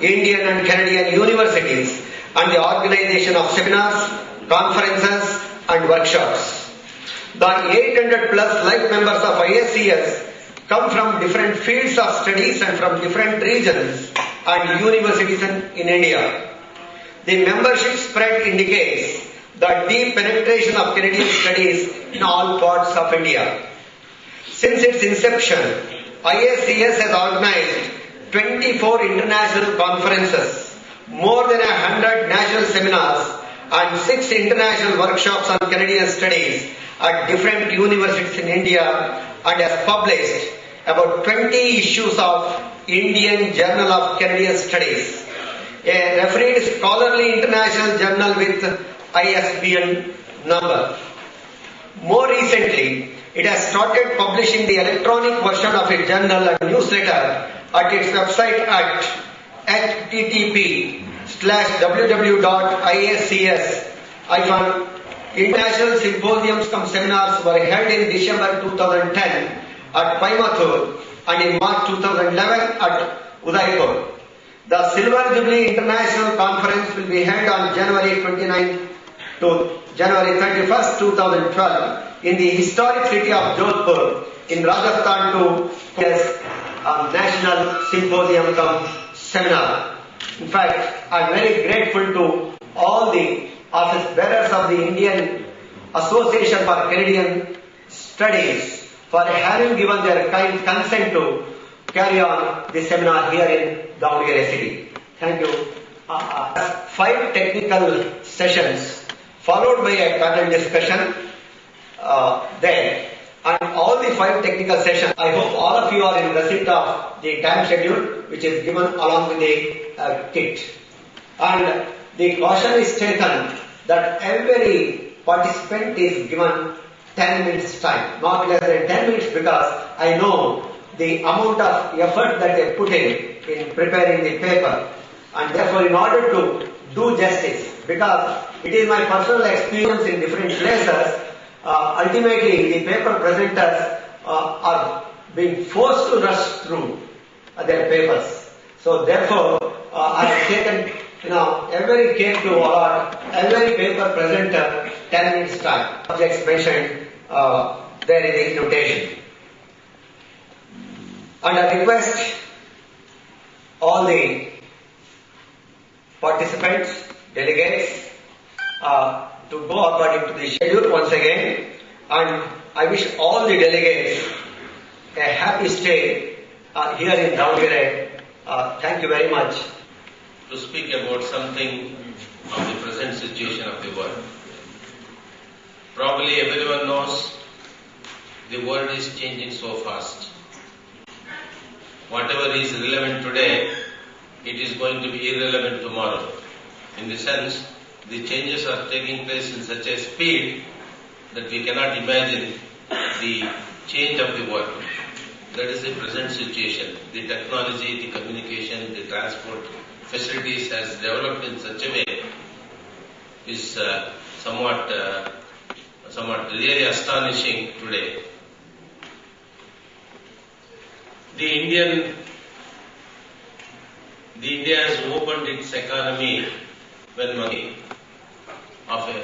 Indian and Canadian universities and the organization of seminars, conferences and workshops. The 800 plus life members of ISCS come from different fields of studies and from different regions and universities in India. The membership spread indicates the deep penetration of Canadian studies in all parts of India. Since its inception, ISCS has organized 24 international conferences, more than 100 national seminars and 6 international workshops on Canadian studies at different universities in India, and has published about 20 issues of Indian Journal of Canadian Studies, a refereed scholarly international journal with ISBN number. More recently, it has started publishing the electronic version of its journal and newsletter at its website at http://www.iscs- International symposiums cum seminars were held in December 2010 at Coimbatore and in March 2011 at Udaipur. The Silver Jubilee International Conference will be held on January 29 to January 31st, 2012 in the historic city of Jodhpur in Rajasthan to as a national symposium cum seminar. In fact, I am very grateful to all the office bearers of the Indian Association for Canadian Studies for having given their kind consent to carry on the seminar here in Davangere city. Thank you. 5 technical sessions followed by a panel discussion there. And all the 5 technical sessions, I hope all of you are in receipt of the time schedule which is given along with the kit. And the caution is taken that every participant is given 10 minutes time, not less than 10 minutes, because I know the amount of effort that they put in preparing the paper. And therefore, in order to do justice, because it is my personal experience in different places, ultimately the paper presenters are being forced to rush through their papers. So therefore, I have taken every case to allot every paper presenter 10 minutes time. Subjects mentioned there in the invitation. And I request all the participants, delegates, to go according to the schedule once again, and I wish all the delegates a happy stay here in Davangere. Thank you very much. To speak about something of the present situation of the world. Probably everyone knows the world is changing so fast. Whatever is relevant today, it is going to be irrelevant tomorrow. In the sense, the changes are taking place in such a speed that we cannot imagine the change of the world. That is the present situation. The technology, the communication, the transport facilities has developed in such a way is somewhat really astonishing today. India has opened its economy when money of a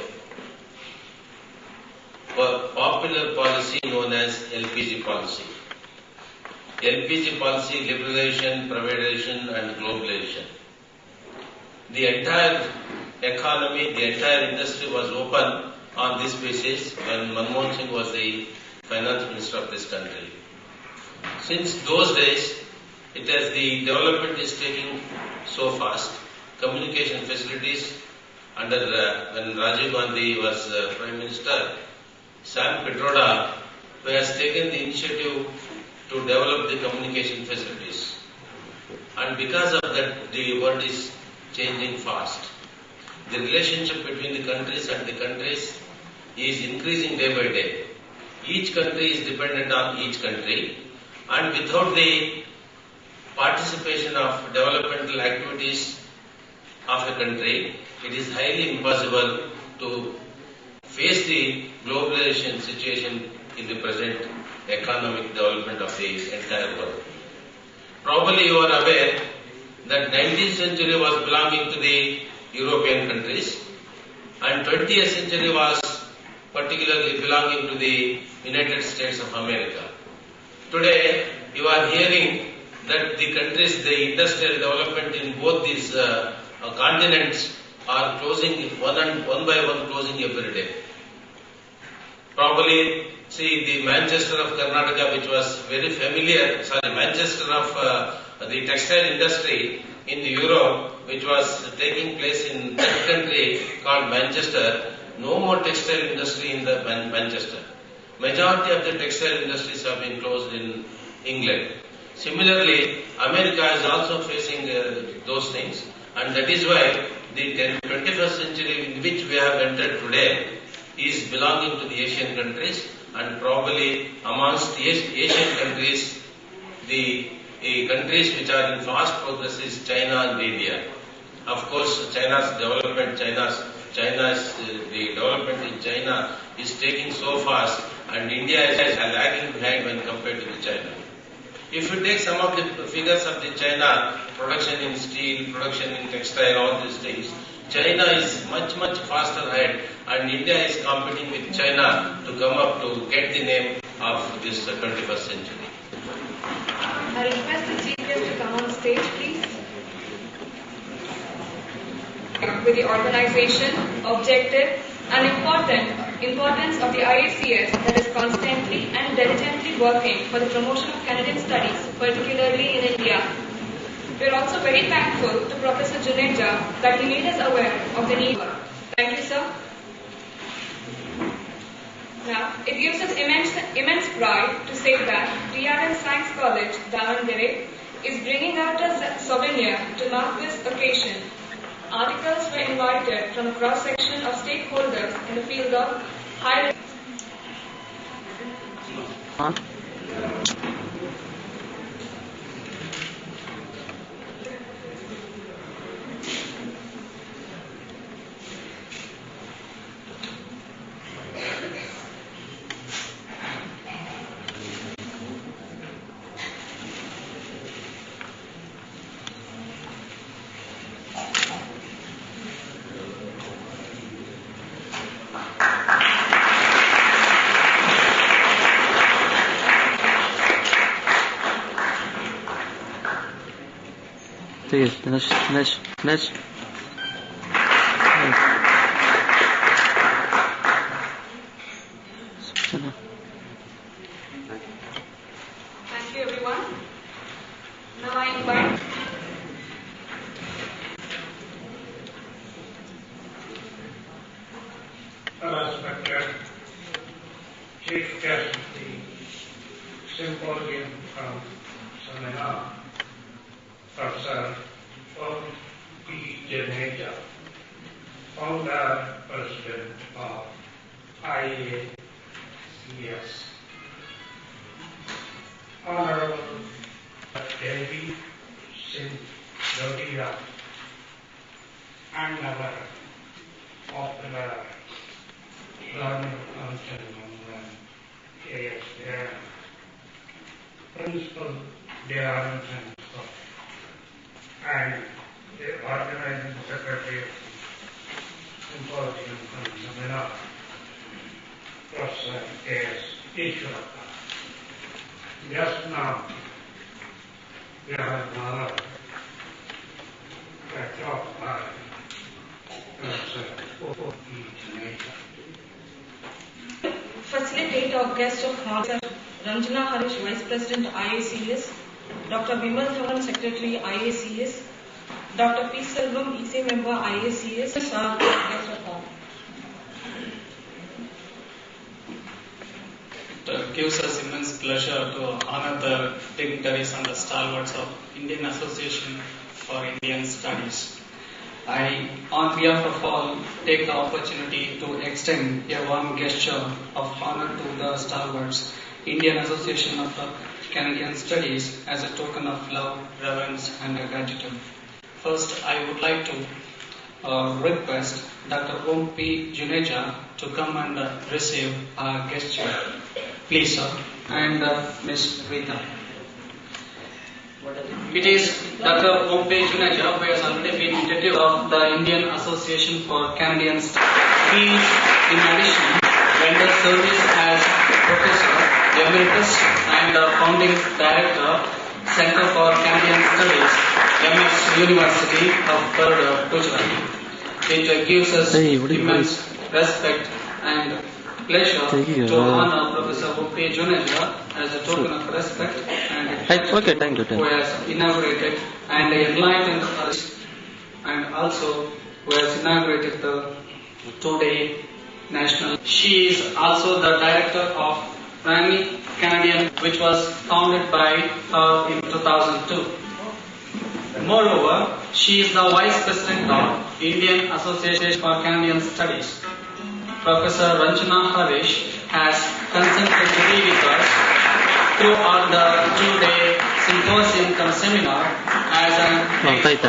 popular policy known as LPG policy. LPG policy, liberalization, privatization and globalization. The entire economy, the entire industry was open on this basis when Manmohan Singh was the finance minister of this country. Since those days, the development is taking so fast. Communication facilities under when Rajiv Gandhi was Prime Minister, Sam Pitroda, who has taken the initiative to develop the communication facilities. And because of that, the world is changing fast. The relationship between the countries and the countries is increasing day by day. Each country is dependent on each country, and without the participation of developmental activities of a country, it is highly impossible to face the globalization situation in the present economic development of the entire world. Probably you are aware that 19th century was belonging to the European countries and 20th century was particularly belonging to the United States of America. Today, you are hearing that the countries, the industrial development in both these continents are closing one by one closing every day. Probably, see the Manchester of Karnataka, which was very familiar, Manchester of the textile industry in Europe, which was taking place in that country called Manchester. No more textile industry in the Manchester. Majority of the textile industries have been closed in England. Similarly, America is also facing those things, and that is why the 21st century in which we have entered today is belonging to the Asian countries, and probably amongst the Asian countries, the countries which are in fast progress is China and India. Of course, China's development in China is taking so fast, and India is lagging behind when compared to the China. If you take some of the figures of the China, production in steel, production in textile, all these things, China is much faster ahead, and India is competing with China to come up to get the name of this 21st century. I request the Chief Guest to come on stage, please. With the organization, objective, and importance of the IACS that is constantly and diligently working for the promotion of Canadian studies, particularly in India. We are also very thankful to Professor Juneja that he made us aware of the need. Thank you, sir. Now, it gives us immense pride to say that DRN Science College, Davangere, is bringing out a souvenir to mark this occasion. Articles were invited from a cross-section of stakeholders in the field of higher. Please, finish. Thank you, everyone. Now I invite Respected Chief Guest of the Symposium from Seminar, Professor O.P. Juneja, Founder, President of IACS. Honorable Devi Singh Dodia, and our popular learning function KSDR, Principal DRN Science College, and the organizing secretary of the Symposium from Seminar, Professor A.S. Ishwarappa. Just now, we have another talk by Professor O.P. Juneja. facilitate our guest of honor, Ranjana Harish, Vice President IACS, Dr. Vimal Thavan, Secretary IACS, Dr. P. Selvam, EC Member IACS, our guest of honor. It gives us immense pleasure to honor the dignitaries and the stalwarts of Indian Association for Indian Studies. I, on behalf of all, take the opportunity to extend a warm gesture of honor to the stalwarts, Indian Association of Canadian Studies, as a token of love, reverence, and gratitude. First, I would like to request Dr. O.P. Juneja to come and receive our gesture. Please, sir. And Ms. Rita. It is Dr. Ompe Juneja, who has already been introduced of the Indian Association for Canadian Studies. He is, in addition, rendered service as Professor Emeritus and Founding Director, Center for Canadian Studies, MS University of Gujarat. It gives us immense respect and pleasure to honor Professor Ompe Juneja as a token of respect and Okay, thank you. who has inaugurated and enlightened us, and also who has inaugurated the two-day national. She is also the director of Rani Canadian, which was founded by her in 2002. Moreover, she is the vice president of Indian Association for Canadian Studies. Professor Ranjana Harish has consented to be with us throughout the two-day symposium cum seminar as an expert,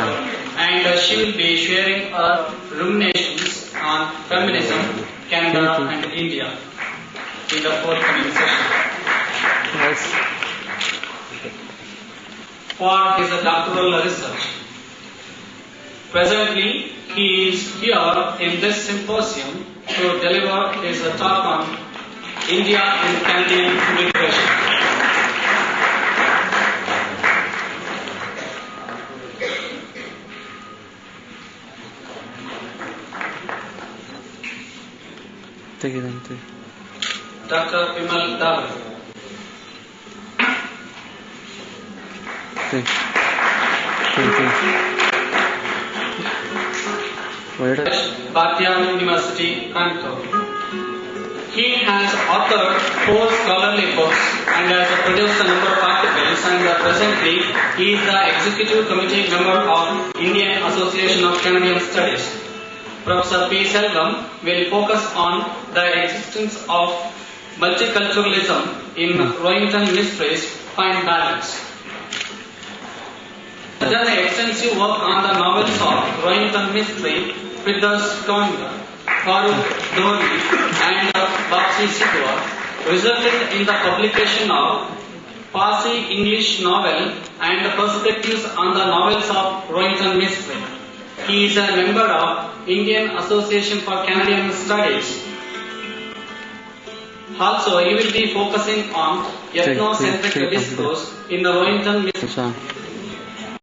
and she will be sharing her ruminations on feminism, Canada and India in the forthcoming session. Yes. For his doctoral research. Presently, he is here in this symposium to deliver his talk on India in Canadian liberation. Take it on. Dr. Vimal Davar. Thank Bhatia University, Kanpur. He has authored 4 scholarly books and has produced a number of articles, and presently he is the executive committee member of Indian Association of Canadian Studies. Professor P. Selvam will focus on the existence of multiculturalism in Rohinton Mysteries' Fine Balance. He has done extensive work on the novels of Rohinton Mystery, Firdaus Tonga, Farooq Dhoni and Bakshi Sitwa, resulting in the publication of Parsi English novel and perspectives on the novels of Rohinton Mystery. He is a member of Indian Association for Canadian Studies. Also, he will be focusing on ethnocentric discourse in the Rohinton Mystery.